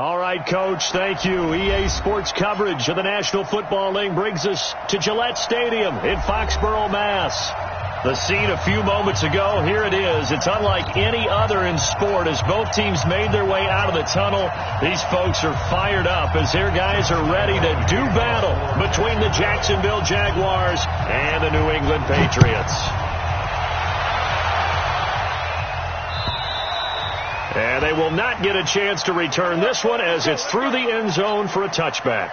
All right, Coach, thank you. EA Sports coverage of the National Football League brings us to Gillette Stadium in Foxborough, Mass. The scene a few moments ago, here it is. It's unlike any other in sport as both teams made their way out of the tunnel. These folks are fired up as their guys are ready to do battle between the Jacksonville Jaguars and the New England Patriots. And they will not get a chance to return this one as it's through the end zone for a touchback.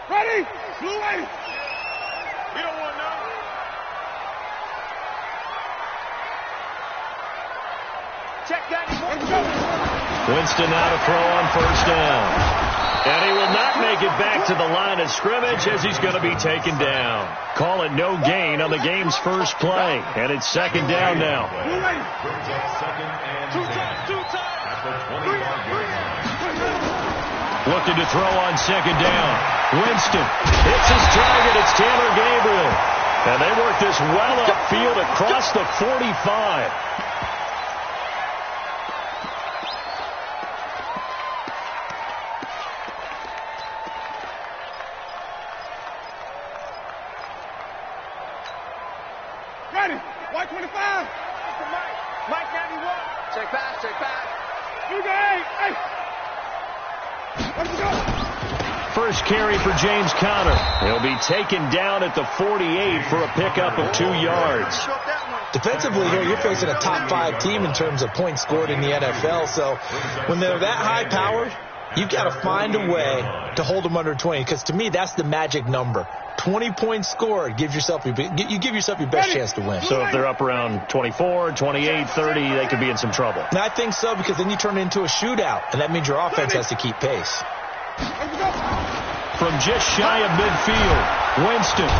Ready? Blue way. We don't want none. Check that. Winston now to throw on first down. And he will not make it back to the line of scrimmage as he's going to be taken down. Call it no gain on the game's first play. And it's second down now. Looking to throw on second down. Winston hits his target. It's Taylor Gabriel. And they work this well upfield across the 45. Ready. White 25. Mike 91. Check back. You guys. Hey. Let's go. First carry for James Conner. He'll be taken down at the 48 for a pickup of 2 yards. Defensively here, you're facing a top 5 team in terms of points scored in the NFL. So when they're that high-powered, you've got to find a way to hold them under 20. Because to me, that's the magic number. 20 points scored, you give yourself your best chance to win. So if they're up around 24, 28, 30, they could be in some trouble. And I think so, because then you turn it into a shootout, and that means your offense has to keep pace. From just shy of midfield, Winston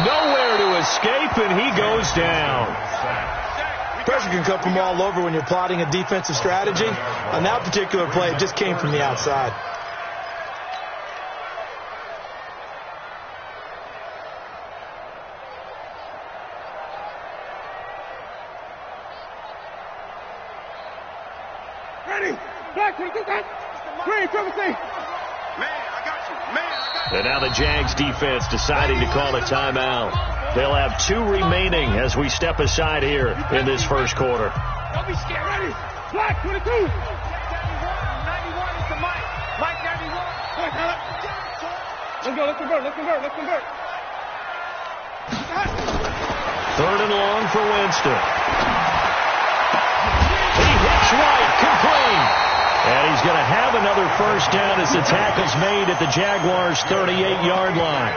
nowhere to escape, and he goes down. Pressure can come from all over when you're plotting a defensive strategy. On that particular play, it just came from the outside. Ready. Black 22. Green 17. And now the Jags defense deciding to call a timeout. They'll have 2 remaining as we step aside here in this first quarter. Don't be scared. Ready. Black 22. 91 is the Mike. Mike 91. Let's convert. Third and long for Winston. He hits right, complete. And he's going to have another first down as the tackle's made at the Jaguars' 38-yard line.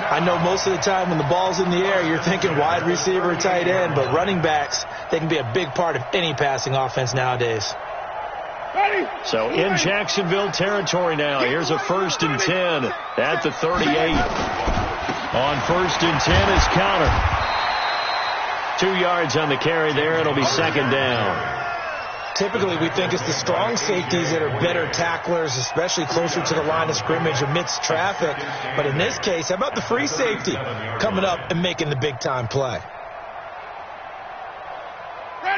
I know most of the time when the ball's in the air, you're thinking wide receiver, tight end, but running backs, they can be a big part of any passing offense nowadays. So in Jacksonville territory now, here's a 1st and 10 at the 38. On 1st and 10 is Conner. 2 yards on the carry there. It'll be second down. Typically, we think it's the strong safeties that are better tacklers, especially closer to the line of scrimmage amidst traffic. But in this case, how about the free safety coming up and making the big-time play?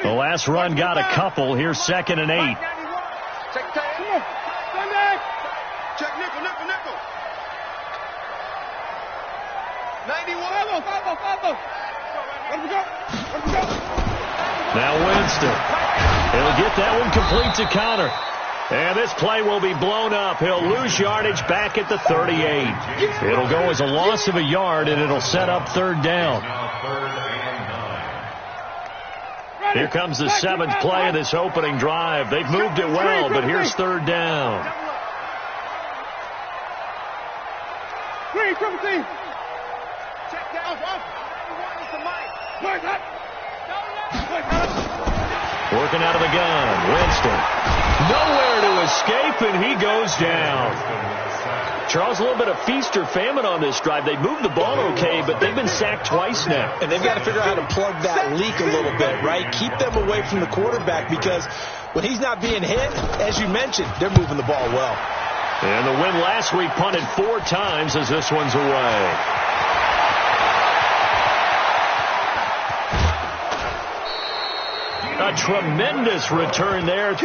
The last run got a couple. Here's 2nd and 8. Check nickel. 91. Let's go. Now Winston. He'll get that one complete to Conner. And this play will be blown up. He'll lose yardage back at the 38. It'll go as a loss of a yard, and it'll set up 3rd down. Here comes the 7th play of this opening drive. They've moved it well, but here's 3rd down. Green 17. Working out of the gun. Winston. Nowhere to escape, and he goes down. Charles, a little bit of feast or famine on this drive. They moved the ball okay, but they've been sacked twice now. And they've got to figure out how to plug that leak a little bit, right? Keep them away from the quarterback, because when he's not being hit, as you mentioned, they're moving the ball well. And the win last week punted 4 times as this one's away. A tremendous return there.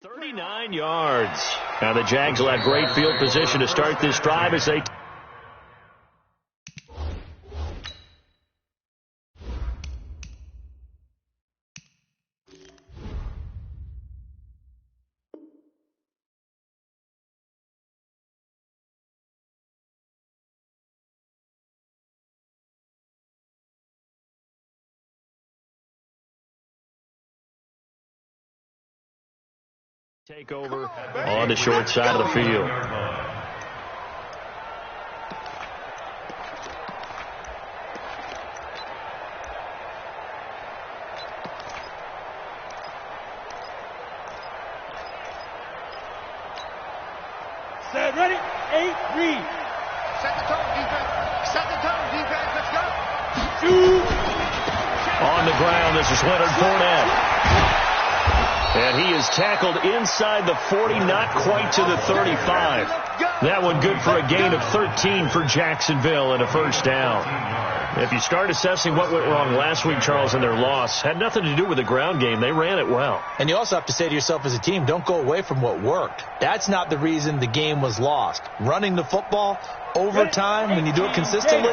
39 yards. Now the Jags will have great field position to start this drive as they... take over on the short side of the field. Set, ready, 8, read. Set the tone, defense. Set the tone, defense. Let's go. On the ground, this is Leonard Fournette. And he is tackled inside the 40, not quite to the 35. That one good for a gain of 13 for Jacksonville and a first down. If you start assessing what went wrong last week, Charles, in their loss, had nothing to do with the ground game. They ran it well. And you also have to say to yourself as a team, don't go away from what worked. That's not the reason the game was lost. Running the football over time, when you do it consistently,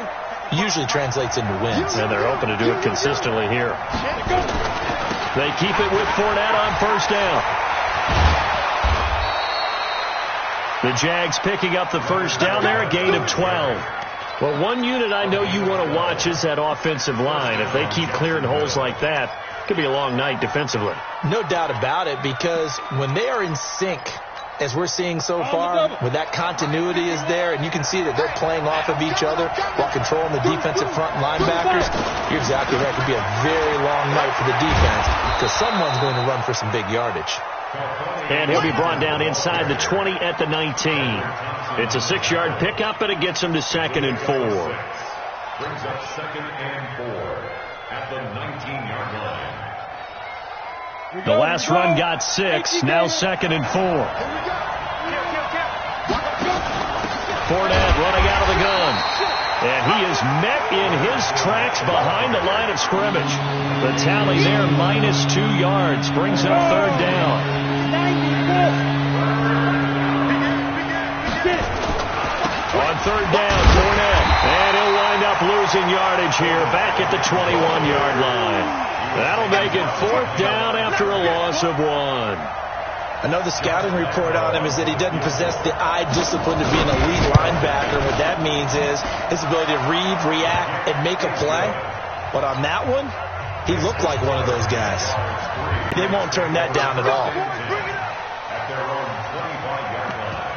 usually translates into wins. And they're hoping to do it consistently here. They keep it with Fournette on first down. The Jags picking up the first down there, a gain of 12. Well, one unit I know you want to watch is that offensive line. If they keep clearing holes like that, it could be a long night defensively. No doubt about it, because when they are in sync, as we're seeing so far, with that continuity is there, and you can see that they're playing off of each other while controlling the defensive front linebackers, you're exactly right. It could be a very long night for the defense because someone's going to run for some big yardage. And he'll be brought down inside the 20 at the 19. It's a 6-yard pickup, and it gets him to 2nd and 4. Brings up 2nd and 4 at the 19-yard line. The last run got 6, now 2nd and 4. Fournette running out of the gun. And he is met in his tracks behind the line of scrimmage. The tally there, -2 yards, brings up 3rd down. On 3rd down, Fournette. And he'll wind up losing yardage here, back at the 21-yard line. That'll make it 4th down after a loss of 1. I know the scouting report on him is that he doesn't possess the eye discipline to be an elite linebacker. What that means is his ability to read, react, and make a play. But on that one, he looked like one of those guys. They won't turn that down at all. At their own 25-yard line.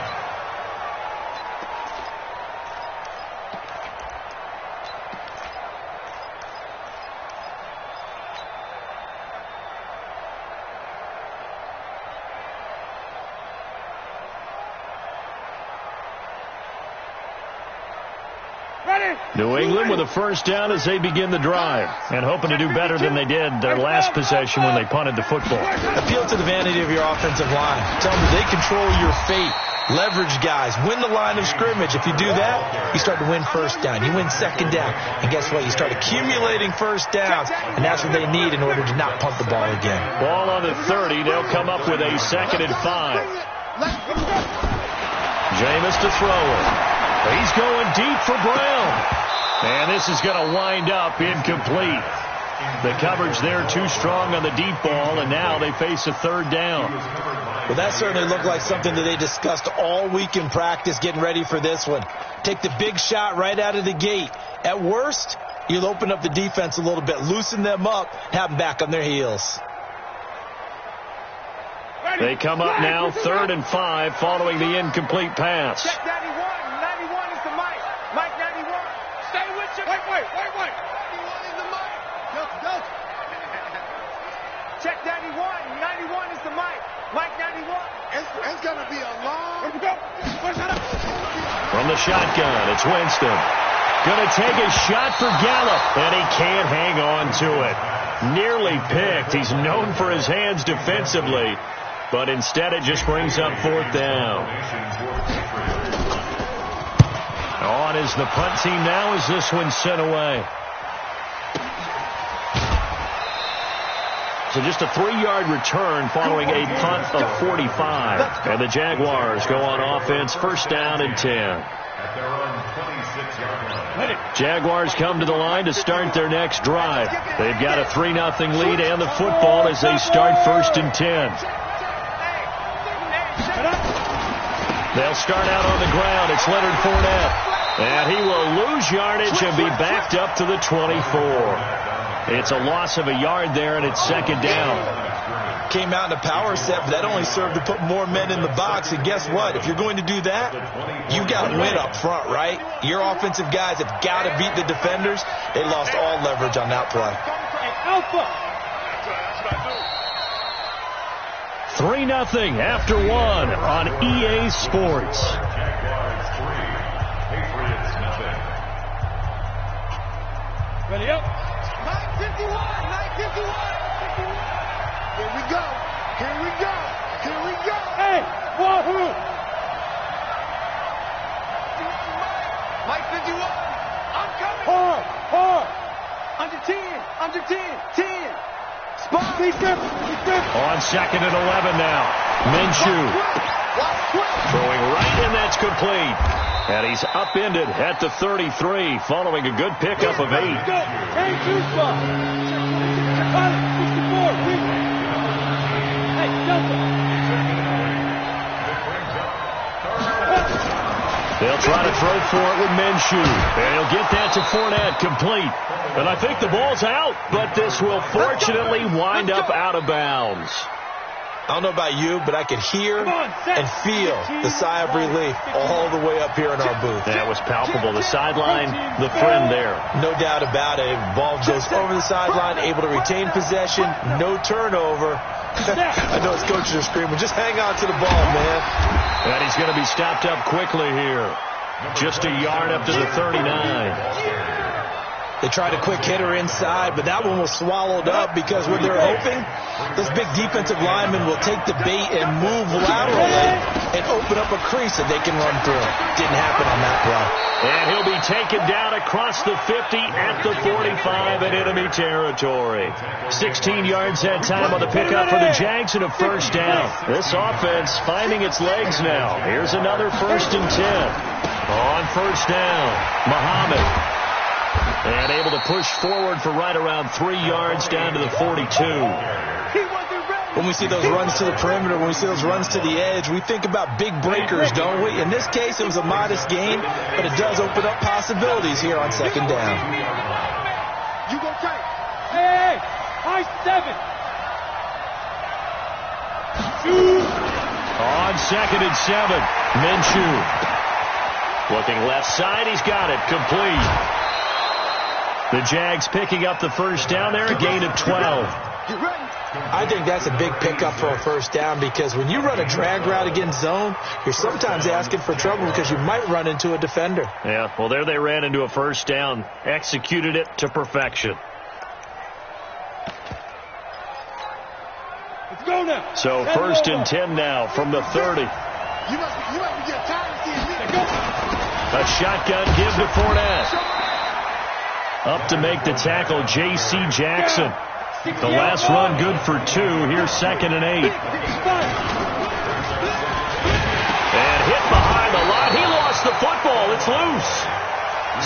New England with a first down as they begin the drive, and hoping to do better than they did their last possession when they punted the football. Appeal to the vanity of your offensive line. Tell them they control your fate. Leverage guys. Win the line of scrimmage. If you do that, you start to win first down. You win 2nd down. And guess what? You start accumulating first downs, and that's what they need in order to not punt the ball again. Ball on the 30. They'll come up with a 2nd and 5. Jameis to throw it. He's going deep for Brown. And this is going to wind up incomplete. The coverage there too strong on the deep ball, and now they face a 3rd down. Well, that certainly looked like something that they discussed all week in practice getting ready for this one. Take the big shot right out of the gate. At worst, you'll open up the defense a little bit, loosen them up, have them back on their heels. They come up now 3rd and 5 following the incomplete pass. Check 91. 91 is the Mike. Mike 91. Stay with you. Wait. 91 is the Mike. Go. Check 91. 91 is the Mike. Mike 91. It's going to be a long... From the shotgun, it's Winston. Going to take a shot for Gallup, and he can't hang on to it. Nearly picked. He's known for his hands defensively, but instead it just brings up fourth down. On is the punt team now as this one's sent away. So just a 3-yard return following a punt of 45. And the Jaguars go on offense, first down and 10. Jaguars come to the line to start their next drive. They've got a 3-0 lead and the football as they start first and 10. They'll start out on the ground. It's Leonard Fournette. And he will lose yardage and be backed up to the 24. It's a loss of a yard there, and it's second down. Came out in a power set, but that only served to put more men in the box. And guess what? If you're going to do that, you got to win up front, right? Your offensive guys have got to beat the defenders. They lost all leverage on that play. 3-0 after one on EA Sports. Ready up. 951. Here we go. Hey, wahoo! Mike 51. I'm coming. Hard. Under 10. 10. Spot. On second and 11 now. Minshew throwing right, and that's complete. And he's upended at the 33 following a good pickup of 8. They'll try to throw for it with Minshew. And he'll get that to Fournette, complete. And I think the ball's out, but this will fortunately wind up out of bounds. I don't know about you, but I could hear and feel the sigh of relief all the way up here in our booth. That was palpable. The sideline, the friend there. No doubt about it. Ball goes over the sideline, able to retain possession, no turnover. I know his coaches are screaming, just hang on to the ball, man. And he's going to be stopped up quickly here. Just a yard up to the 39. They tried a quick hitter inside, but that one was swallowed up because when they're hoping, those big defensive linemen will take the bait and move laterally and open up a crease that they can run through. Didn't happen on that play. And he'll be taken down across the 50 at the 45 in enemy territory. 16 yards that time on the pickup for the Jags and a first down. This offense finding its legs now. Here's another first and 10. On first down, Muhammad. And able to push forward for right around 3 yards down to the 42. When we see those runs to the perimeter, when we see those runs to the edge, we think about big breakers, don't we? In this case, it was a modest gain, but it does open up possibilities here on second down. You go tight. Hey, high 7. On second and 7, Minshew. Looking left side, he's got it, complete. The Jags picking up the first down there, a gain of 12. I think that's a big pickup for a first down because when you run a drag route against zone, you're sometimes asking for trouble because you might run into a defender. Yeah, well, there they ran into a first down, executed it to perfection. Let's go now. So first and 10 now from the 30. You must be getting tired of seeing me. A shotgun give to Fournette. Up to make the tackle, J.C. Jackson. The last run good for 2. Here's second and 8. And hit behind the line. He lost the football. It's loose.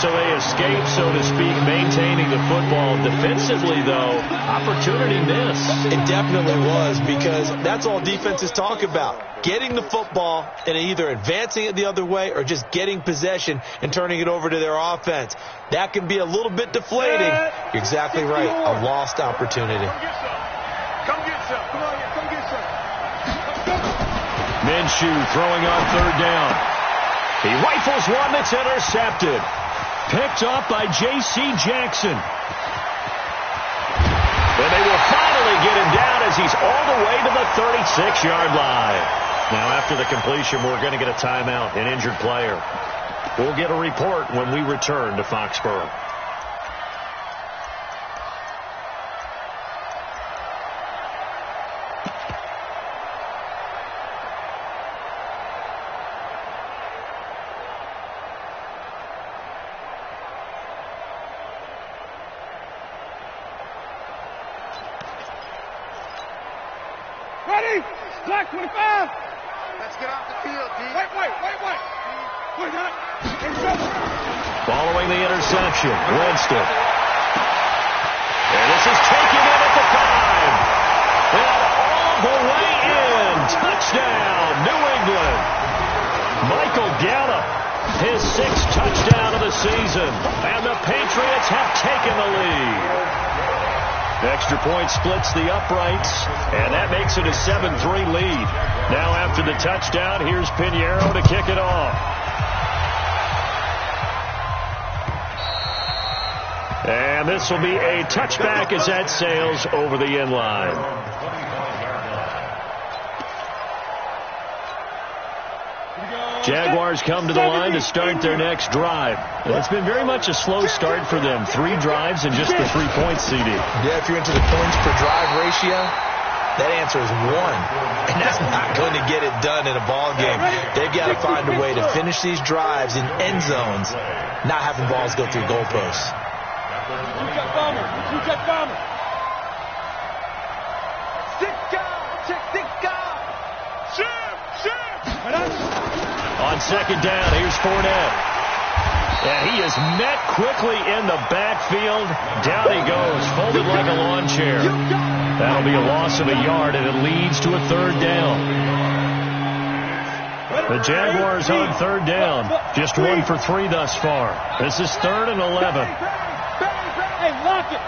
So they escape, so to speak, maintaining the football. Defensively, though, opportunity missed. It definitely was because that's all defenses talk about. Getting the football and either advancing it the other way or just getting possession and turning it over to their offense. That can be a little bit deflating. You're exactly right. A lost opportunity. Come get some. Come on here. Come get some. Minshew throwing on third down. He rifles one that's intercepted. Picked off by J.C. Jackson. And they will finally get him down as he's all the way to the 36-yard line. Now, after the completion, we're going to get a timeout, an injured player. We'll get a report when we return to Foxborough. Ready? Black 25. Let's get off the field, D. Wait. Wait, huh? Following the interception, Winston. And this is taken in at the 5. And all the way in. Touchdown, New England. Michael Gallup, his 6th touchdown of the season. And the Patriots have taken the lead. Extra point splits the uprights, and that makes it a 7-3 lead. Now after the touchdown, here's Pinheiro to kick it off. And this will be a touchback as that sails over the end line. Jaguars come to the line to start their next drive. It's been very much a slow start for them. 3 drives and just the 3 points, CD. Yeah, if you're into the points per drive ratio, that answer is 1. And that's not going to get it done in a ball game. They've got to find a way to finish these drives in end zones, not having balls go through goalposts. You got bomber. On second down, here's Fournette. And he is met quickly in the backfield. Down he goes, folded like a lawn chair. That'll be a loss of a yard, and it leads to a 3rd down. The Jaguars on 3rd down. Just 1 for 3 thus far. This is 3rd and 11. Hey, lock it.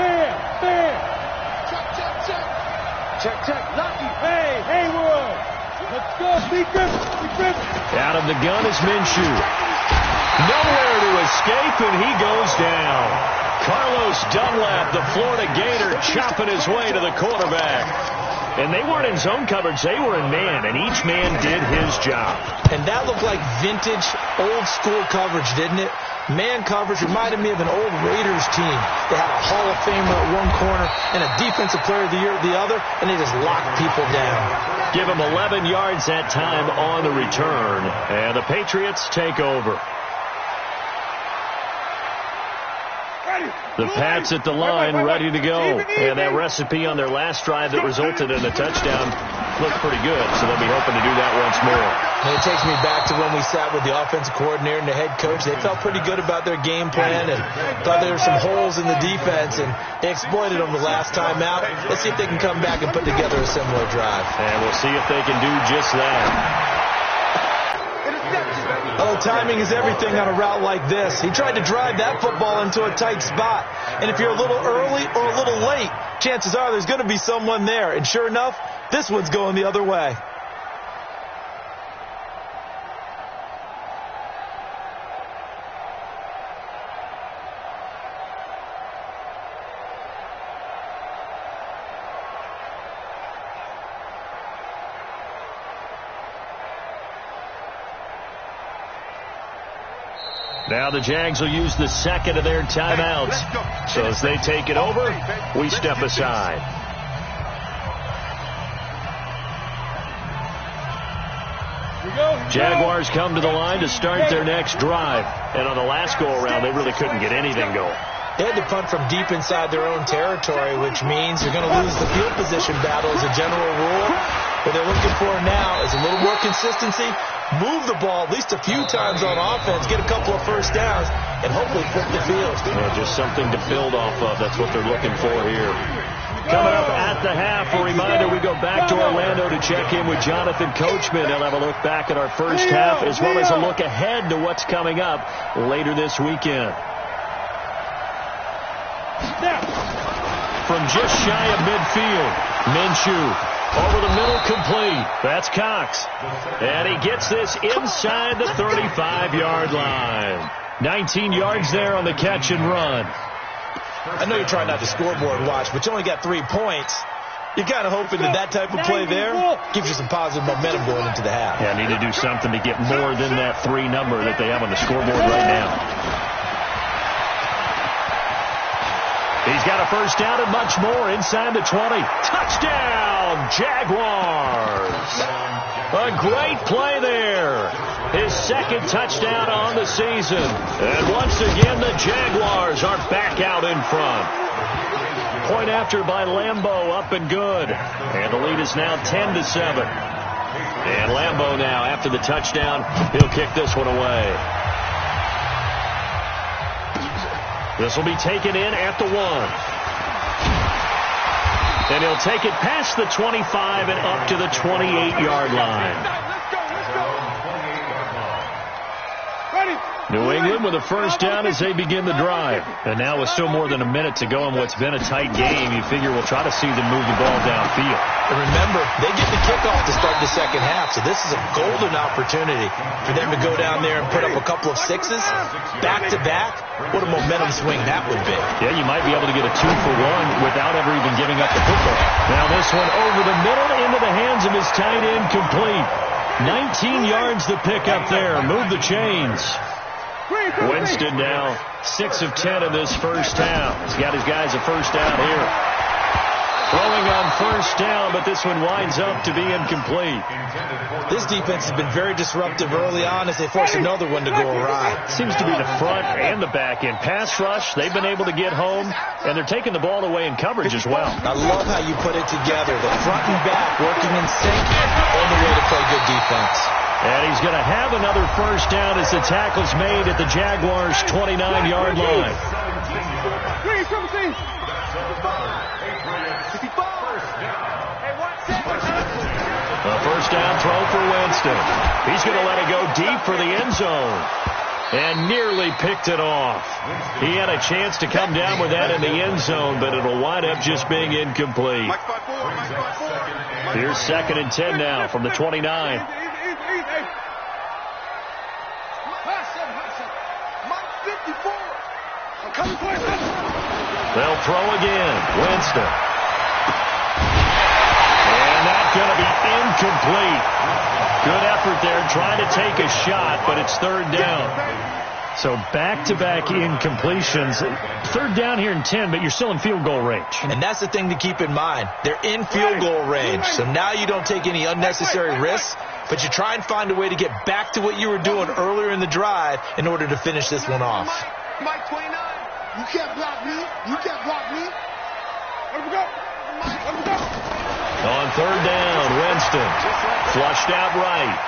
Bam. Check. Lock it. Hey, Haywood. Let's go, defense. Out of the gun is Minshew. Nowhere to escape, and he goes down. Carlos Dunlap, the Florida Gator, chopping his way to the quarterback. And they weren't in zone coverage. They were in man, and each man did his job. And that looked like vintage, old-school coverage, didn't it? Man coverage reminded me of an old Raiders team. They had a Hall of Famer at one corner and a Defensive Player of the Year at the other, and they just locked people down. Give them 11 yards that time on the return, and the Patriots take over. The Pats at the line, ready to go. And that recipe on their last drive that resulted in a touchdown looked pretty good, so they'll be hoping to do that once more. And it takes me back to when we sat with the offensive coordinator and the head coach. They felt pretty good about their game plan and thought there were some holes in the defense, and they exploited them the last time out. Let's see if they can come back and put together a similar drive. And we'll see if they can do just that. Oh, timing is everything on a route like this. He tried to drive that football into a tight spot. And if you're a little early or a little late, chances are there's going to be someone there. And sure enough, this one's going the other way. Now the Jags will use the second of their timeouts. So as they take it over, we step aside. Jaguars come to the line to start their next drive. And on the last go-around, they really couldn't get anything going. They had to punt from deep inside their own territory, which means you're going to lose the field position battle as a general rule. What they're looking for now is a little more consistency, move the ball at least a few times on offense, get a couple of first downs, and hopefully flip the field. Yeah, just something to build off of. That's what they're looking for here. Coming up at the half, a reminder, we go back to Orlando to check in with Jonathan Coachman. He'll have a look back at our first half as well as a look ahead to what's coming up later this weekend. From just shy of midfield, Minshew over the middle, complete. That's Cox. And he gets this inside the 35-yard line. 19 yards there on the catch and run. I know you're trying not to scoreboard watch, but you only got 3 points. You're kind of hoping that type of play there gives you some positive momentum going into the half. Yeah, need to do something to get more than that 3 number that they have on the scoreboard right now. He's got a first down and much more inside the 20. Touchdown, Jaguars. A great play there. His second touchdown on the season. And once again, the Jaguars are back out in front. Point after by Lambeau, up and good. And the lead is now 10-7. And Lambeau now, after the touchdown, he'll kick this one away. This will be taken in at the 1. And he'll take it past the 25 and up to the 28-yard line. New England with a first down as they begin the drive. And now with still more than a minute to go in what's been a tight game, you figure we'll try to see them move the ball downfield. And remember, they get the kickoff to start the second half, so this is a golden opportunity for them to go down there and put up a couple of 6s back-to-back. What a momentum swing that would be. Yeah, you might be able to get a 2-for-1 without ever even giving up the football. Now this one over the middle into the hands of his tight end, complete. 19 yards to pick up there. Move the chains. Winston now 6 of 10 in this first half. He's got his guys a first down here. Throwing on first down, but this one winds up to be incomplete. This defense has been very disruptive early on as they force another one to go awry. Seems to be the front and the back end. Pass rush, they've been able to get home, and they're taking the ball away in coverage as well. I love how you put it together. The front and back working in sync. Only way to play good defense. And he's going to have another first down as the tackle's made at the Jaguars' 29-yard line. A first down throw for Winston. He's going to let it go deep for the end zone. And nearly picked it off. He had a chance to come down with that in the end zone, but it'll wind up just being incomplete. Here's 2nd and 10 now from the 29. They'll throw again. Winston. And that's going to be incomplete. Good effort there trying to take a shot, but it's 3rd down. So back-to-back incompletions. 3rd down here in 10, but you're still in field goal range. And that's the thing to keep in mind. They're in field goal range, so now you don't take any unnecessary risks, but you try and find a way to get back to what you were doing earlier in the drive in order to finish this one off. Mike 29, you can't block me. You can't block me. Let him go. Let him go. On 3rd down, Winston flushed out right.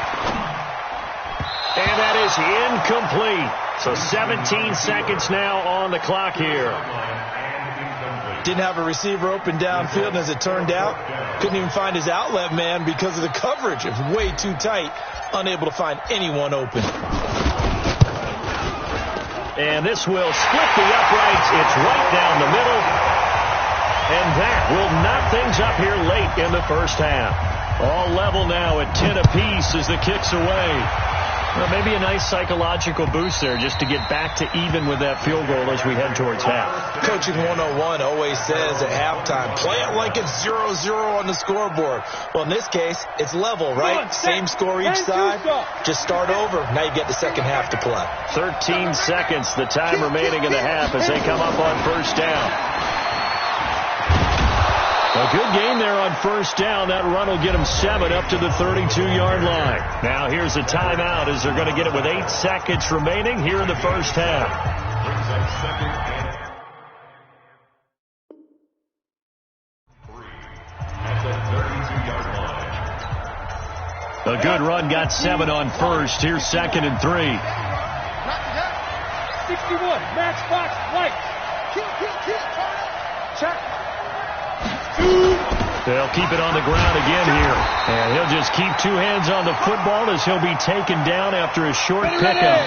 And that is incomplete. So 17 seconds now on the clock here. Didn't have a receiver open downfield, and as it turned out, couldn't even find his outlet man because of the coverage. It was way too tight, unable to find anyone open. And this will split the uprights. It's right down the middle. And that will knock things up here late in the first half. All level now at 10 apiece as the kick's away. Well, maybe a nice psychological boost there just to get back to even with that field goal as we head towards half. Coaching 101 always says at halftime, play it like it's 0-0 on the scoreboard. Well, in this case, it's level, right? Same score each side. Just start over. Now you get the second half to play. 13 seconds, the time remaining in the half as they come up on first down. A good game there on first down. That run will get them 7 up to the 32-yard line. Now here's a timeout as they're going to get it with 8 seconds remaining here in the first half. A good run got 7 on first. Here's 2nd and 3. 61, match box, right. Check. They'll keep it on the ground again here. And he'll just keep 2 hands on the football as he'll be taken down after a short pickup.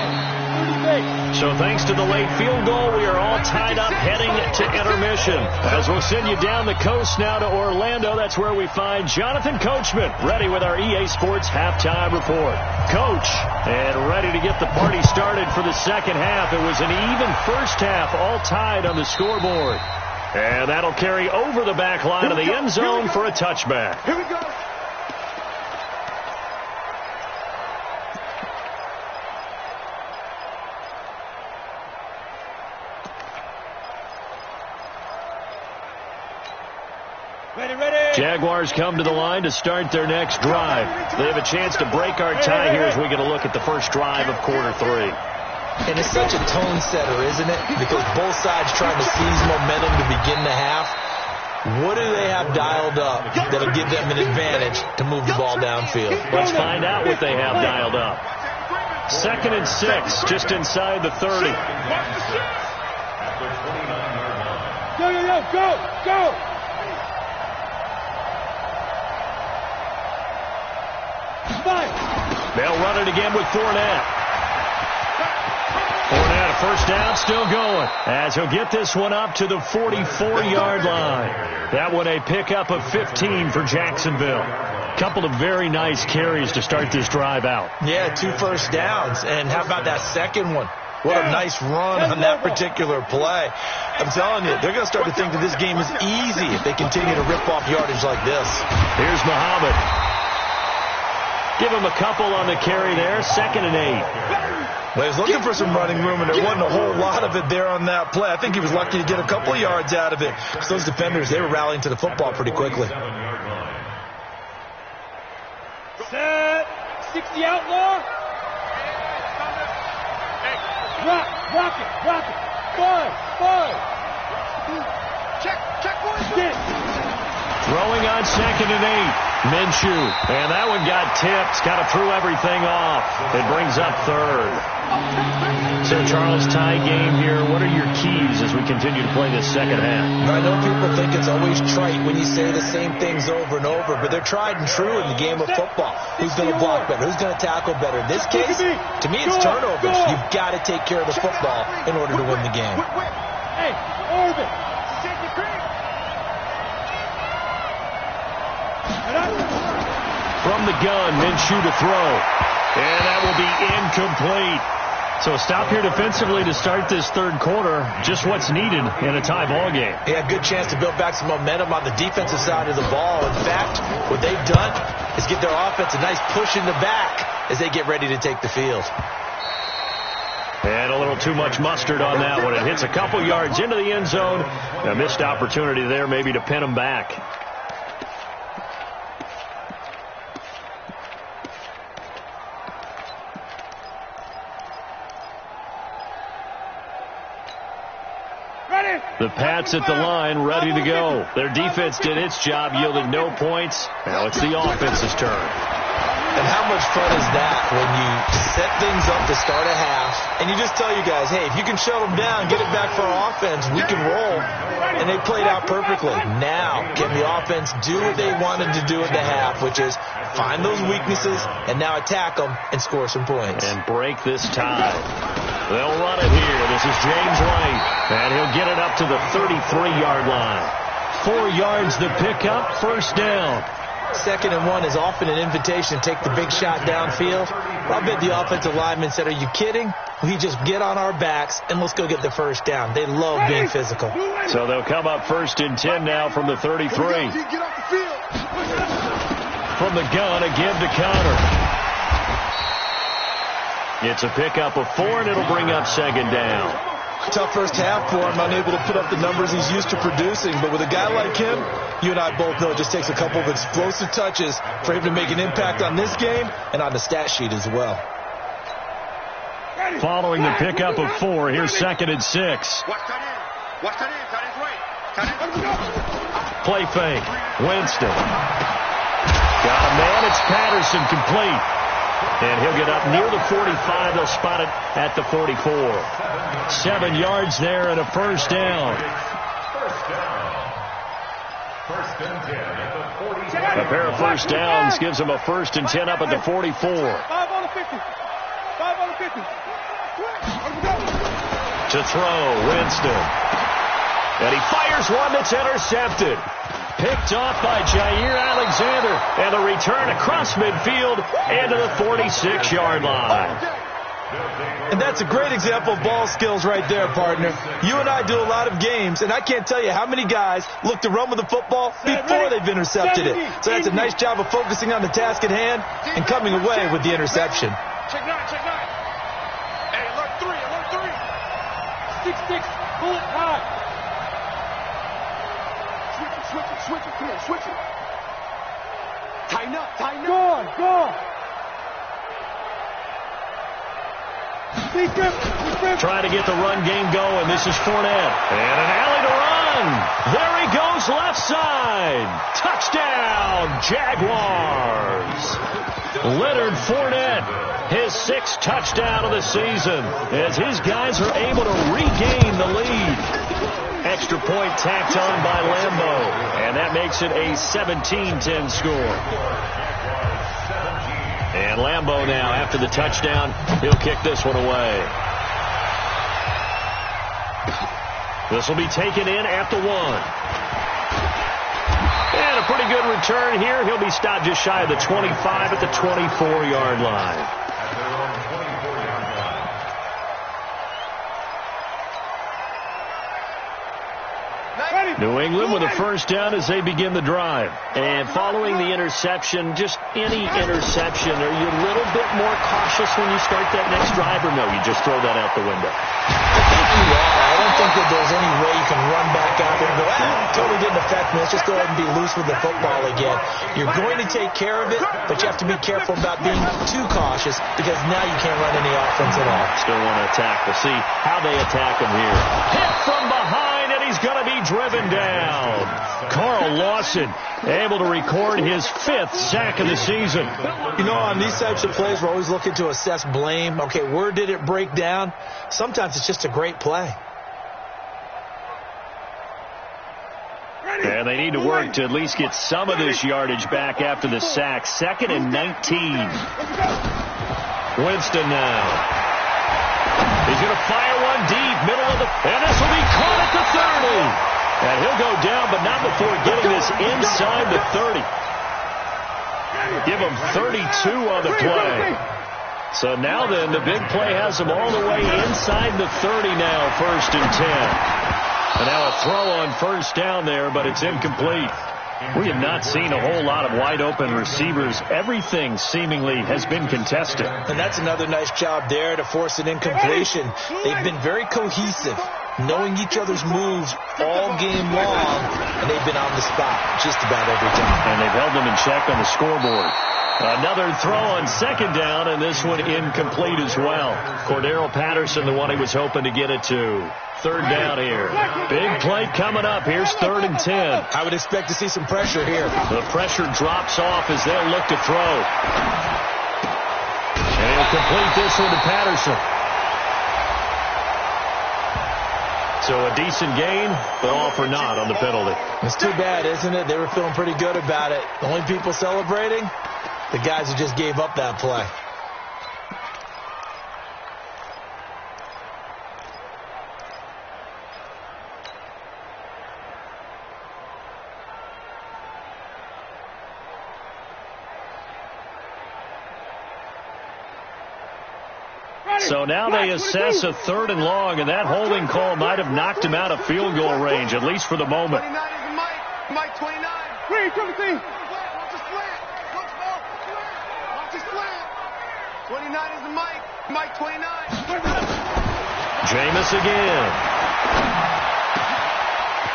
So thanks to the late field goal, we are all tied up heading to intermission. As we'll send you down the coast now to Orlando, that's where we find Jonathan Coachman, ready with our EA Sports halftime report. Coach, and ready to get the party started for the second half. It was an even first half, all tied on the scoreboard. And that'll carry over the back line of the end zone for a touchback. Here we go. Jaguars come to the line to start their next drive. They have a chance to break our tie here as we get a look at the first drive of quarter 3. And it's such a tone setter, isn't it? Because both sides trying to seize momentum to begin the half. What do they have dialed up that'll give them an advantage to move the ball downfield? Let's find out what they have dialed up. 2nd and 6, just inside the 30. Go. They'll run it again with Fournette. Fournette, a first down, still going, as he'll get this one up to the 44-yard line. That one a pickup of 15 for Jacksonville. Couple of very nice carries to start this drive out. Yeah, 2 first downs. And how about that second one? What a nice run on that particular play. I'm telling you, they're going to start to think that this game is easy if they continue to rip off yardage like this. Here's Muhammad. Give him a couple on the carry there. 2nd and 8. Well, he was looking for some running room, and there wasn't a whole lot of it there on that play. I think he was lucky to get a couple of yards out of it. So those defenders, they were rallying to the football pretty quickly. Set. 60 outlaw. Rock it. 5. Check, boys. Throwing on 2nd and 8. Minshew. And that one got tipped. Kind of threw everything off. It brings up 3rd. So, Charles, tie game here. What are your keys as we continue to play this second half? I know people think it's always trite when you say the same things over and over, but they're tried and true in the game of football. Who's going to block better? Who's going to tackle better? In this case, to me, it's turnovers. You've got to take care of the football in order to win the game. Hey, Orbit. From the gun, Minshew to throw. And that will be incomplete. So a stop here defensively to start this 3rd quarter. Just what's needed in a tie ball game. Yeah, good chance to build back some momentum on the defensive side of the ball. In fact, what they've done is give their offense a nice push in the back as they get ready to take the field. And a little too much mustard on that one. It hits a couple yards into the end zone. A missed opportunity there maybe to pin them back. The Pats at the line, ready to go. Their defense did its job, yielding no points. Now it's the offense's turn. And how much fun is that when you set things up to start a half, and you just tell you guys, hey, if you can shut them down, get it back for our offense, we can roll. And they played out perfectly. Now, can the offense do what they wanted to do at the half, which is find those weaknesses and now attack them and score some points. And break this tie. They'll run it here. This is James White. And he'll get it up to the 33-yard line. 4 yards the pickup, first down. 2nd and 1 is often an invitation to take the big shot downfield. I bet the offensive lineman said, are you kidding? We just get on our backs and let's go get the first down. They love being physical. So they'll come up 1st and 10 now from the 33. From the gun, a give to Connor. It's a pickup of 4, and it'll bring up 2nd down. Tough first half for him, unable to put up the numbers he's used to producing. But with a guy like him, you and I both know it just takes a couple of explosive touches for him to make an impact on this game and on the stat sheet as well. Following the pickup of 4, here's 2nd and 6. Play fake. Winston. Got a man. It's Patterson complete. And he'll get up near the 45. They'll spot it at the 44. 7 yards there and a first down. First and 10 at the 44. A pair of first downs gives them a 1st and 10 up at the 44. 5 on the 50. 5 on the 50. To throw, Winston. And he fires one that's intercepted. Picked off by Jair Alexander. And a return across midfield into the 46-yard line. And that's a great example of ball skills right there, partner. You and I do a lot of games, and I can't tell you how many guys look to run with the football before they've intercepted it. So that's a nice job of focusing on the task at hand and coming away with the interception. Check 9, check 9. Hey, alert 3, alert 3. 6, bullet high. Switch it, come on, switch it. Tighten up. Go on. Trying to get the run game going. This is Fournette. And an alley to run. There he goes, left side. Touchdown, Jaguars. Leonard Fournette, his 6th touchdown of the season, as his guys are able to regain the lead. Extra point tacked on by Lambeau, and that makes it a 17-10 score. And Lambeau now, after the touchdown, he'll kick this one away. This will be taken in at the 1. And a pretty good return here. He'll be stopped just shy of the 25 at the 24-yard line. New England with a first down as they begin the drive. And following the interception, just any interception, are you a little bit more cautious when you start that next drive, or no, you just throw that out the window? I think you are. I don't think that there's any way you can run back out there and go, totally didn't affect me. Let's just go ahead and be loose with the football again. You're going to take care of it, but you have to be careful about being too cautious because now you can't run any offense at all. Still want to attack. We'll see how they attack him here. Hit from behind, and he's going to be driven down. Carl Lawson able to record his 5th sack of the season. You know, on these types of plays, we're always looking to assess blame. Okay, where did it break down? Sometimes it's just a great play. And they need to work to at least get some of this yardage back after the sack. 2nd and 19. Winston now. He's going to fire one deep, middle of the... And this will be caught at the 30. And he'll go down, but not before getting this inside the 30. Give him 32 on the play. So now then, the big play has him all the way inside the 30 now, 1st and 10. And now a throw on first down there, but it's incomplete. We have not seen a whole lot of wide-open receivers. Everything seemingly has been contested. And that's another nice job there to force an incompletion. They've been very cohesive, knowing each other's moves all game long, and they've been on the spot just about every time. And they've held them in check on the scoreboard. Another throw on 2nd down, and this one incomplete as well. Cordero Patterson, the one he was hoping to get it to. 3rd down here. Big play coming up. Here's 3rd and 10. I would expect to see some pressure here. The pressure drops off as they'll look to throw. And he'll complete this one to Patterson. So a decent gain, but all for naught on the penalty. It's too bad, isn't it? They were feeling pretty good about it. The only people celebrating, the guys who just gave up that play. So now they assess a 3rd and long, and that holding call might have knocked him out of field goal range, at least for the moment. 29 is Mike 29. Wait, Timothy. Watch the slant. Watch the slant. 29 is Mike 29. Jameis again.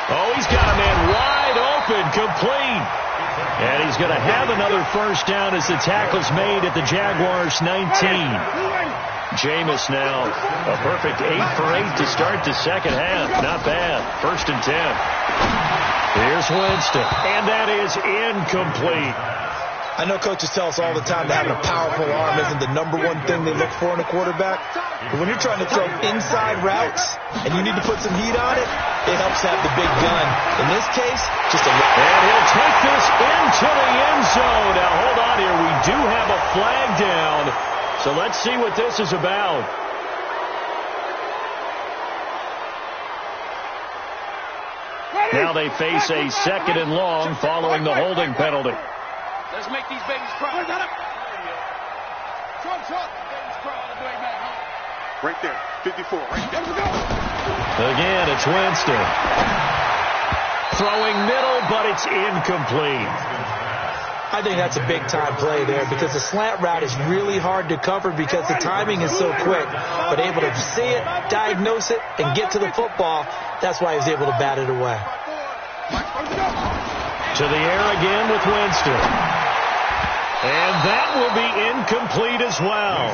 Oh, he's got a man wide open, complete. And he's going to have another first down as the tackle's made at the Jaguars' 19. Jameis now a perfect 8 for 8 to start the second half. Not bad. 1st and 10. Here's Winston. And that is incomplete. I know coaches tell us all the time that having a powerful arm isn't the #1 thing they look for in a quarterback. But when you're trying to throw inside routes and you need to put some heat on it, it helps to have the big gun. In this case, just a... And he'll take this into the end zone. Now, hold on here. We do have a flag down. So let's see what this is about. Now they face a 2nd and long following the holding penalty. Let's make these babies cry. Babies cry all the way back home. Right there. 54. Right there. Let's go. Again, it's Winston. Throwing middle, but it's incomplete. I think that's a big-time play there because the slant route is really hard to cover because the timing is so quick. But able to see it, diagnose it, and get to the football, that's why he was able to bat it away. To the air again with Winston. And that will be incomplete as well.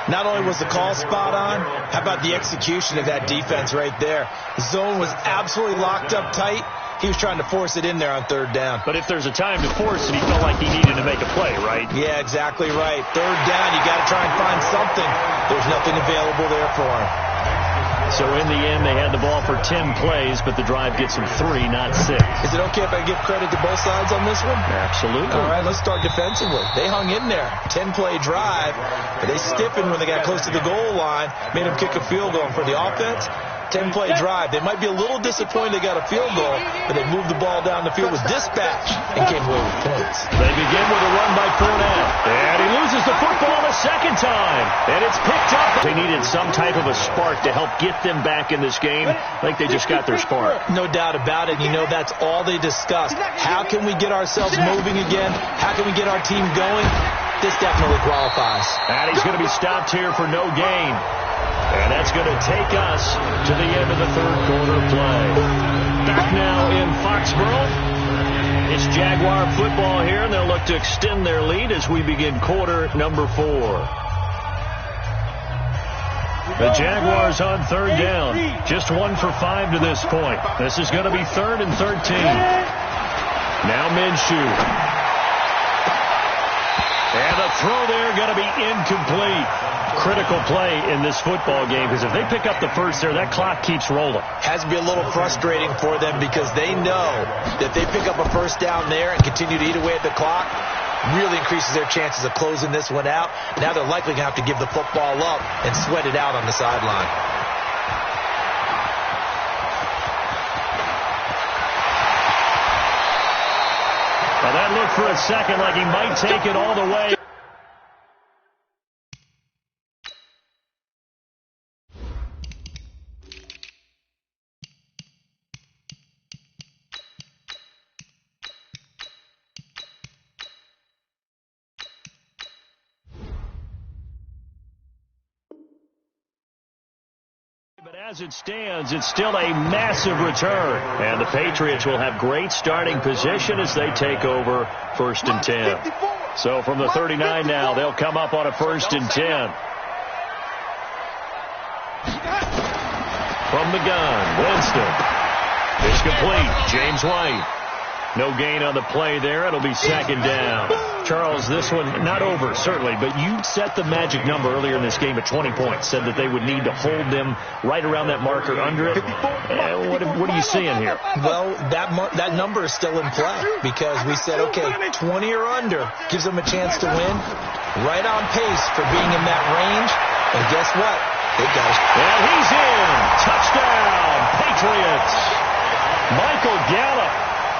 Not only was the call spot on, how about the execution of that defense right there? The zone was absolutely locked up tight. He was trying to force it in there on third down. But if there's a time to force it, he felt like he needed to make a play, right? Yeah, exactly right. Third down, you got to try and find something. There's nothing available there for him. So in the end, they had the ball for 10 plays, but the drive gets them 3, not 6. Is it okay if I give credit to both sides on this one? Absolutely. All right, let's start defensively. They hung in there. 10-play drive, but they stiffened when they got close to the goal line, made them kick a field goal. For the offense, 10-play drive. They might be a little disappointed they got a field goal, but they moved the ball down the field with dispatch and came away with points. They begin with a run by Fournette, and he loses the football the second time, and it's picked up. They needed some type of a spark to help get them back in this game. I think they just got their spark. No doubt about it. You know, that's all they discussed. How can we get ourselves moving again? How can we get our team going? This definitely qualifies. And he's going to be stopped here for no gain. And that's going to take us to the end of the third quarter play. Back now in Foxborough. It's Jaguar football here, and they'll look to extend their lead as we begin quarter number 4. The Jaguars on third down. Just 1 for 5 to this point. This is going to be 3rd and 13. Now Minshew. And the throw there going to be incomplete. Critical play in this football game because if they pick up the first there, that clock keeps rolling. Has to be a little frustrating for them because they know that they pick up a first down there and continue to eat away at the clock, really increases their chances of closing this one out. Now they're likely going to have to give the football up and sweat it out on the sideline. Well, that looked for a second like he might take it all the way. But as it stands, it's still a massive return. And the Patriots will have great starting position as they take over 1st and 10. So from the 39 now, they'll come up on a 1st and 10. From the gun, Winston. It's complete. James White. No gain on the play there. It'll be 2nd down. Charles, this one not over, certainly, but you set the magic number earlier in this game at 20 points, said that they would need to hold them right around that marker under it. What are you seeing here? Well, that number is still in play because we said, okay, 20 or under gives them a chance to win. Right on pace for being in that range. And guess what? They got it. And he's in. Touchdown, Patriots. Michael Gallup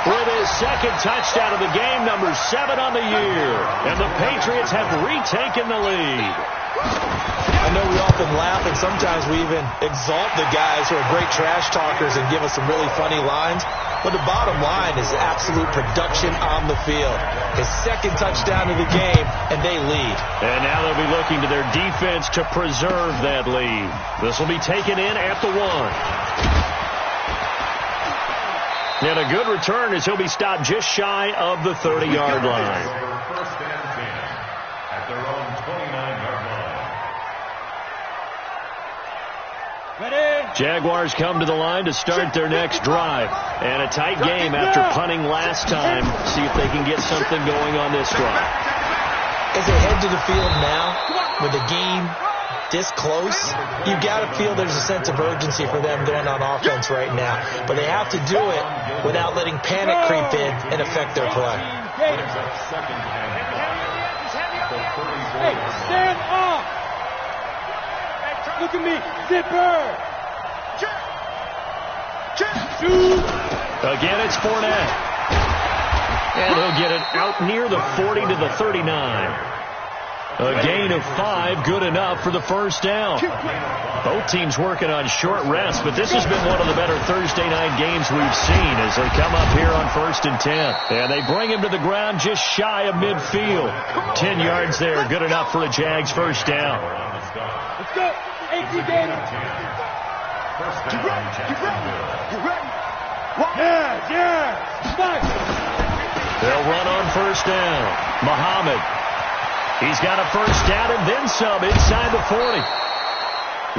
with his 2nd touchdown of the game, number 7 on the year. And the Patriots have retaken the lead. I know we often laugh and sometimes we even exalt the guys who are great trash talkers and give us some really funny lines. But the bottom line is absolute production on the field. His 2nd touchdown of the game, and they lead. And now they'll be looking to their defense to preserve that lead. This will be taken in at the 1. And a good return as he'll be stopped just shy of the 30-yard line. 1st and 10 at their own 29-yard line. Jaguars come to the line to start their next drive. And a tight game after punting last time. See if they can get something going on this drive. As they head to the field now, with the game this close, you got to feel there's a sense of urgency for them going on offense right now. But they have to do it without letting panic creep in and affect their play. Hey, stand up! Look at me, zipper! Again, it's Fournette. And he'll get it out near the 40 to the 39. A gain of 5, good enough for the first down. Both teams working on short rest, but this has been one of the better Thursday night games we've seen as they come up here on 1st and 10. And they bring him to the ground just shy of midfield. 10 yards there, good enough for a Jags first down. Let's go. 18 Gator. You ready? You ready? You ready? Yeah. Nice. They'll run on first down. Muhammad. He's got a first down and then some inside the 40.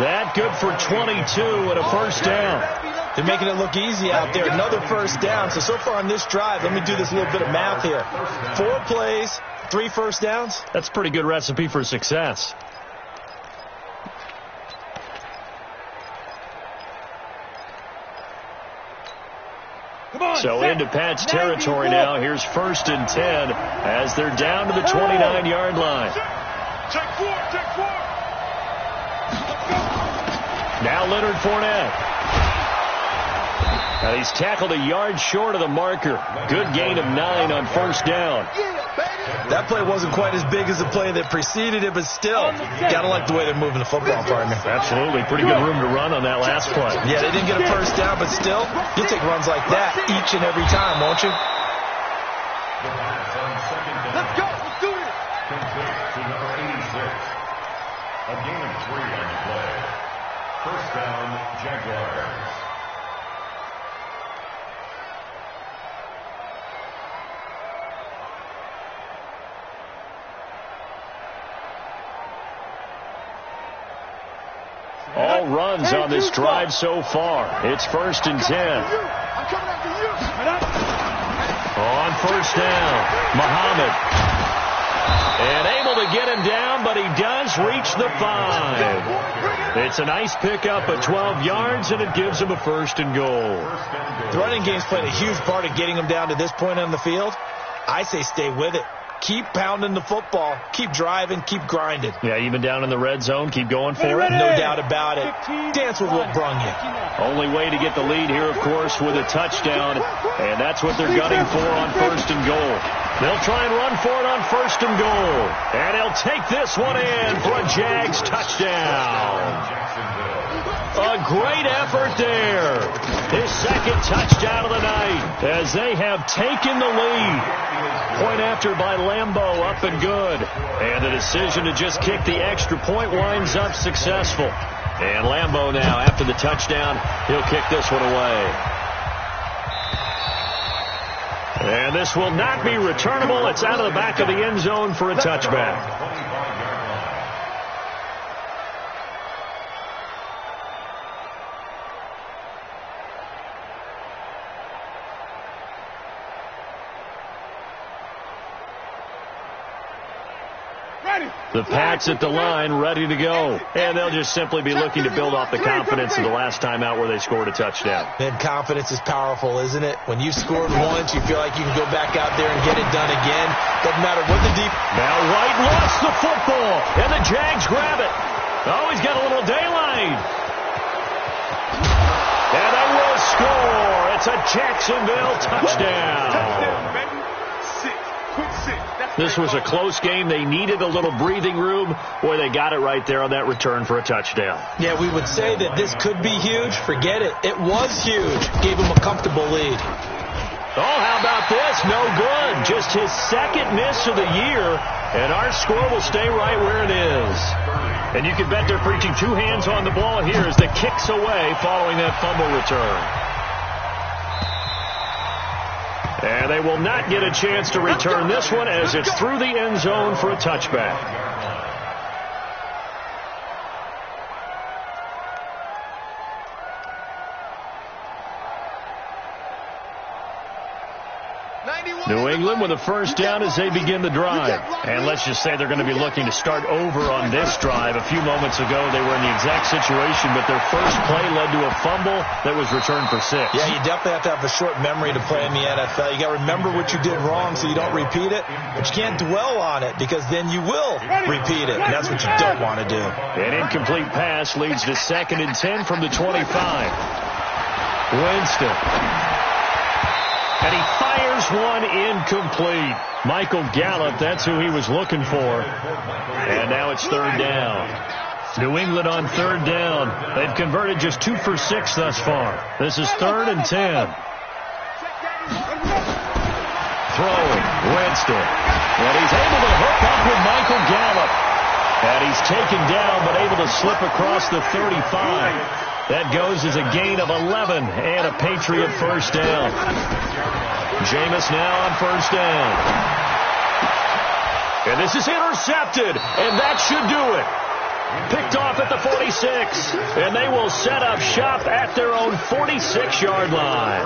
That good for 22 and a first down. They're making it look easy out there. Another first down. So far on this drive, let me do this little bit of math here. 4 plays, 3 first downs. That's a pretty good recipe for success. So into Pat's territory now. Here's 1st and 10 as they're down to the 29-yard line. Check 4. Now Leonard Fournette. And he's tackled a yard short of the marker. Good gain of 9 on first down. That play wasn't quite as big as the play that preceded it, but still, gotta like the way they're moving the football, partner. Absolutely. Pretty good room to run on that last play. Yeah, they didn't get a first down, but still, you'll take runs like that each and every time, won't you? Let's go. Let's do it. Complete to number 86. A gain of 3 on the play. First down, Jaguars. All runs on this drive so far. It's 1st and 10. I'm coming after you. On first down, Muhammad. And able to get him down, but he does reach the 5. It's a nice pickup of 12 yards, and it gives him a 1st and goal. The running game's played a huge part of getting him down to this point on the field. I say stay with it. Keep pounding the football. Keep driving. Keep grinding. Yeah, even down in the red zone, keep going for it. No doubt about it. Dance with what brung you. Only way to get the lead here, of course, with a touchdown, and that's what they're gunning for on 1st and goal. They'll try and run for it on 1st and goal, and he'll take this one in for a Jags touchdown. A great effort there. His 2nd touchdown of the night as they have taken the lead. Point after by Lambeau, up and good. And the decision to just kick the extra point winds up successful. And Lambeau now, after the touchdown, he'll kick this one away. And this will not be returnable. It's out of the back of the end zone for a touchback. The Pats at the line, ready to go. And they'll just simply be looking to build off the confidence of the last time out where they scored a touchdown. And confidence is powerful, isn't it? When you've scored once, you feel like you can go back out there and get it done again. Doesn't matter what the deep... Now White lost the football, and the Jags grab it. Oh, he's got a little daylight. And they will score. It's a Jacksonville touchdown. This was a close game. They needed a little breathing room. Boy, they got it right there on that return for a touchdown. Yeah, we would say that this could be huge. Forget it. It was huge. Gave him a comfortable lead. Oh, how about this? No good. Just his 2nd miss of the year, and our score will stay right where it is. And you can bet they're preaching 2 hands on the ball here as the kick's away following that fumble return. And they will not get a chance to return this one as it's through the end zone for a touchback. New England with a first down as they begin the drive. And let's just say they're going to be looking to start over on this drive. A few moments ago, they were in the exact situation, but their first play led to a fumble that was returned for 6. Yeah, you definitely have to have a short memory to play in the NFL. You got to remember what you did wrong so you don't repeat it, but you can't dwell on it because then you will repeat it, and that's what you don't want to do. An incomplete pass leads to 2nd and 10 from the 25. Winston. And he fires Here's one incomplete. Michael Gallup, that's who he was looking for. And now it's third down. New England on third down. They've converted just 2 for 6 thus far. This is 3rd and 10. Throwing, Winston. And he's able to hook up with Michael Gallup. And he's taken down but able to slip across the 35. That goes as a gain of 11 and a Patriot first down. Jameis now on first down. And this is intercepted, and that should do it. Picked off at the 46, and they will set up shop at their own 46-yard line.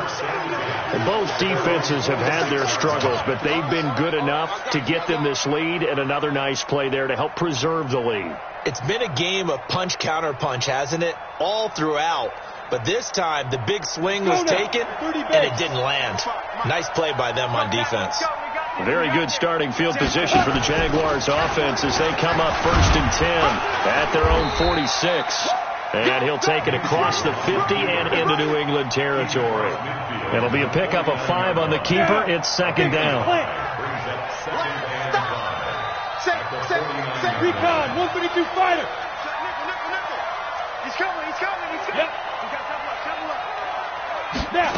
Both defenses have had their struggles, but they've been good enough to get them this lead, and another nice play there to help preserve the lead. It's been a game of punch-counter-punch, hasn't it? All throughout. But this time, the big swing was taken, and it didn't land. Nice play by them on defense. Very good starting field position for the Jaguars offense as they come up 1st and 10 at their own 46. And he'll take it across the 50 and into New England territory. It'll be a pickup of 5 on the keeper. It's 2nd down. Recon, 132 fighter. He's coming. Yep. Now.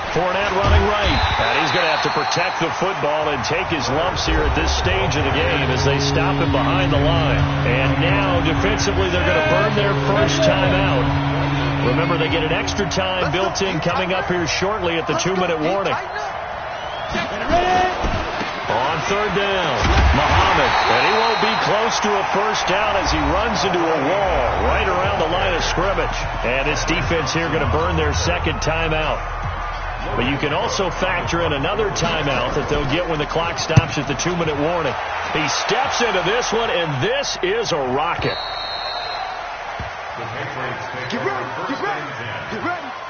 Fournette running right. And he's going to have to protect the football and take his lumps here at this stage of the game as they stop him behind the line. And now, defensively, they're going to burn their first timeout. Remember, they get an extra time built in coming up here shortly at the 2-minute warning. On 3rd down, Muhammad. And he won't be close to a first down as he runs into a wall right around the line of scrimmage. And this defense here going to burn their 2nd timeout. But you can also factor in another timeout that they'll get when the clock stops at the 2-minute warning. He steps into this one, and this is a rocket. Get ready.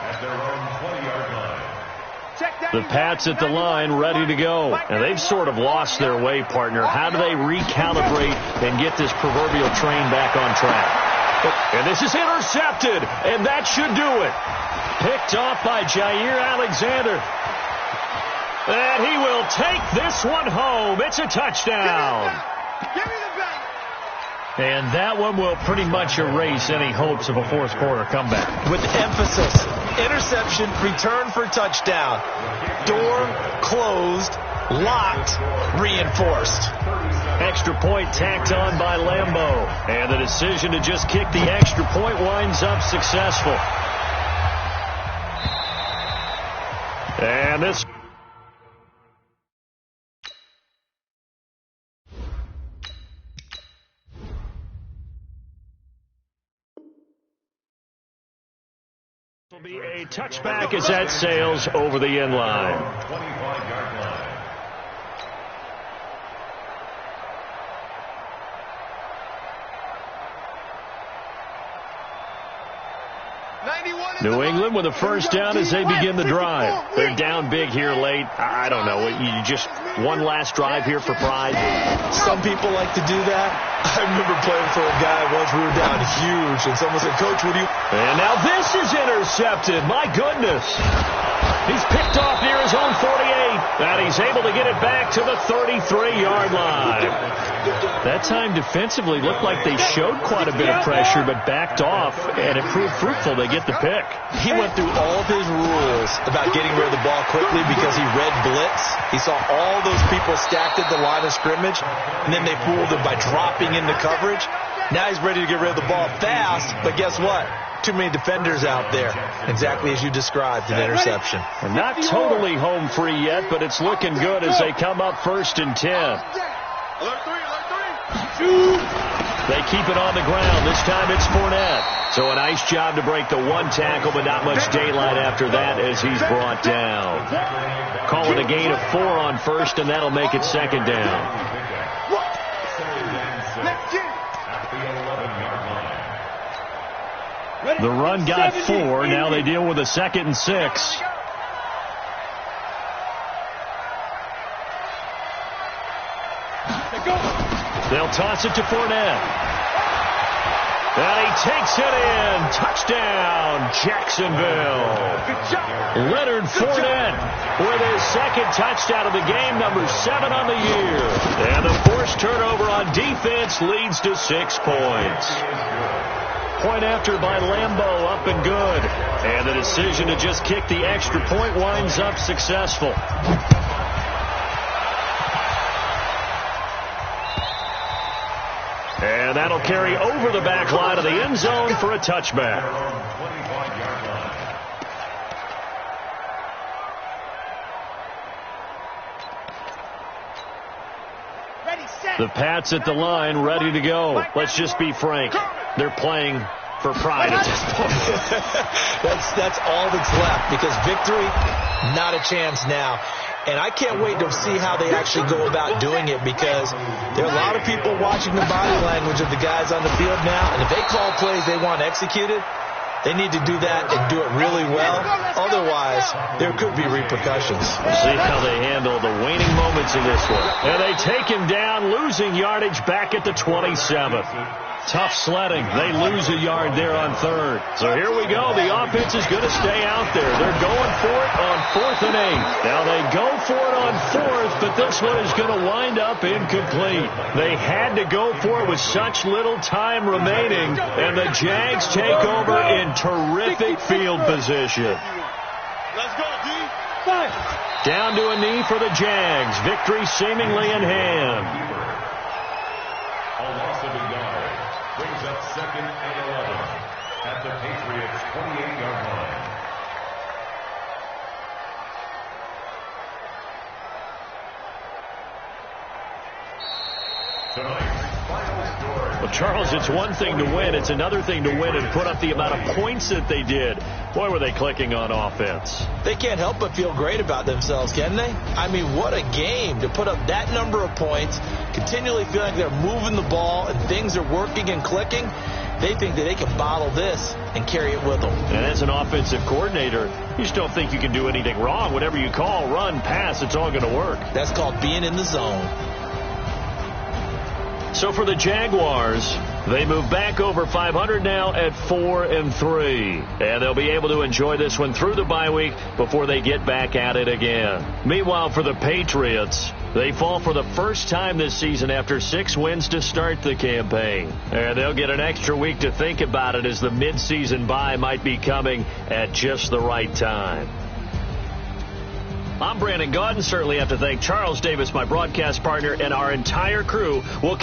At their own 20-yard line. The Pats at the line ready to go. And they've sort of lost their way, partner. How do they recalibrate and get this proverbial train back on track? And this is intercepted, and that should do it. Picked off by Jair Alexander. And he will take this one home. It's a touchdown. Give me the ball. And that one will pretty much erase any hopes of a fourth quarter comeback. With emphasis, interception, return for touchdown. Door closed, locked, reinforced. Extra point tacked on by Lambeau. And the decision to just kick the extra point winds up successful. And this will be a touchback as that sails over the end line. 25-yard line. New England with a first down as they begin the drive. They're down big here late. I don't know. You just one last drive here for pride. Some people like to do that. I remember playing for a guy once we were down huge, and someone said, "Coach, what do you..." And now this is intercepted. My goodness. He's picked off near his own 48, and he's able to get it back to the 33-yard line. That time defensively looked like they showed quite a bit of pressure, but backed off, and it proved fruitful. They get the pick. He went through all of his rules about getting rid of the ball quickly because he read blitz. He saw all those people stacked at the line of scrimmage, and then they fooled him by dropping into coverage. Now he's ready to get rid of the ball fast, but guess what? Too many defenders out there. Exactly as you described, an interception. And not totally home free yet, but it's looking good as they come up 1st and 10. Alert three. They keep it on the ground. This time it's Fournette. So a nice job to break the one tackle, but not much daylight after that as he's brought down. Call it a gain of 4 on first, and that'll make it 2nd down. The run got 4. Now they deal with a 2nd and 6. They'll toss it to Fournette. And he takes it in. Touchdown, Jacksonville. Leonard Fournette with his second touchdown of the game, number 7 on the year. And the forced turnover on defense leads to 6 points. Point after by Lambeau, up and good. And the decision to just kick the extra point winds up successful. And that'll carry over the back line of the end zone for a touchback. The Pats at the line, ready to go. Let's just be frank. They're playing for pride at this point. That's all that's left, because victory, not a chance now. And I can't wait to see how they actually go about doing it, because there are a lot of people watching the body language of the guys on the field now, and if they call plays they want executed, they need to do that and do it really well. Otherwise, there could be repercussions. We'll see how they handle the waning moments of this one. And they take him down, losing yardage back at the 27th. Tough sledding. They lose a yard there on third. So here we go. The offense is going to stay out there. They're going for it on 4th and 8. Now they go for it on 4th, but this one is going to wind up incomplete. They had to go for it with such little time remaining, and the Jags take over in terrific field position. Let's go, D. Down to a knee for the Jags. Victory seemingly in hand. A loss of a yard brings up 2nd and 11 at the Patriots' 28-yard line. Tonight's final score. Well, Charles, it's one thing to win. It's another thing to win and put up the amount of points that they did. Boy, were they clicking on offense. They can't help but feel great about themselves, can they? I mean, what a game to put up that number of points, continually feeling like they're moving the ball and things are working and clicking. They think that they can bottle this and carry it with them. And as an offensive coordinator, you just don't think you can do anything wrong. Whatever you call, run, pass, it's all going to work. That's called being in the zone. So for the Jaguars, they move back over 500 now at 4-3. And they'll be able to enjoy this one through the bye week before they get back at it again. Meanwhile, for the Patriots, they fall for the first time this season after 6 wins to start the campaign. And they'll get an extra week to think about it, as the midseason bye might be coming at just the right time. I'm Brandon Gaudin. Certainly have to thank Charles Davis, my broadcast partner, and our entire crew. We'll